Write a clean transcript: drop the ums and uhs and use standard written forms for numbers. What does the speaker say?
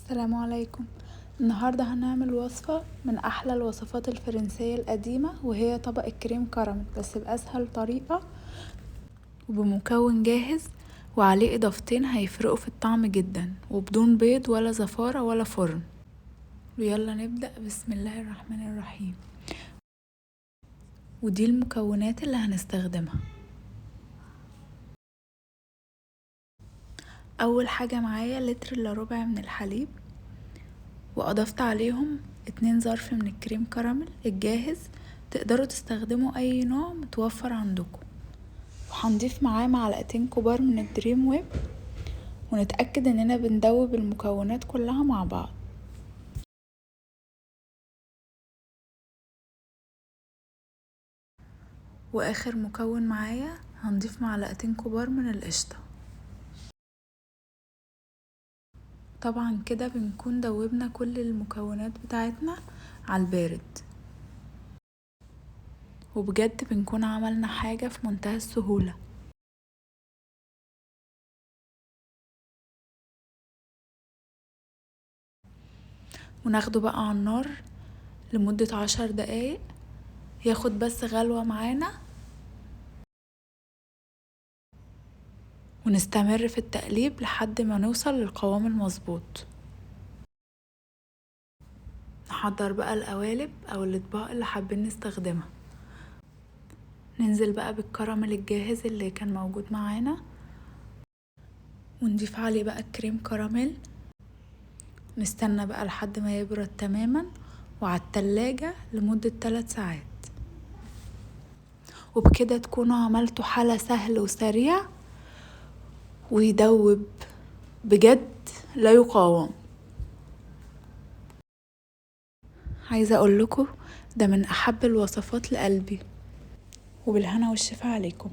السلام عليكم. النهاردة هنعمل وصفة من أحلى الوصفات الفرنسية القديمة، وهي طبق الكريم كراميل بس بأسهل طريقة وبمكون جاهز وعليه إضافتين هيفرقوا في الطعم جدا، وبدون بيض ولا زفارة ولا فرن. ويلا نبدأ. بسم الله الرحمن الرحيم. ودي المكونات اللي هنستخدمها. أول حاجة معايا 1.4 لتر من الحليب، واضفت عليهم 2 ظرف من الكريم كراميل الجاهز، تقدروا تستخدموا اي نوع متوفر عندكم. وهنضيف معاه 2 معلقة كبار من الدريم ويب، ونتأكد اننا بندوب المكونات كلها مع بعض. واخر مكون معايا هنضيف 2 معلقة كبار من القشطة. طبعا كده بنكون دوبنا كل المكونات بتاعتنا على البارد، وبجد بنكون عملنا حاجة في منتهى السهولة. وناخده بقى على النار لمدة 10 دقايق، ياخد بس غلوة معانا، ونستمر في التقليب لحد ما نوصل للقوام المظبوط. نحضر بقى القوالب او الاطباق اللي حابين نستخدمها. ننزل بقى بالكراميل الجاهز اللي كان موجود معانا، ونضيف عليه بقى الكريم كراميل. نستنى بقى لحد ما يبرد تماما، وعلى التلاجة لمدة 3 ساعات. وبكده تكونوا عملتوا حلا سهل وسريع ويدوب بجد لا يقاوم. عايزة اقول لكم ده من احب الوصفات لقلبي، وبالهنا والشفا عليكم.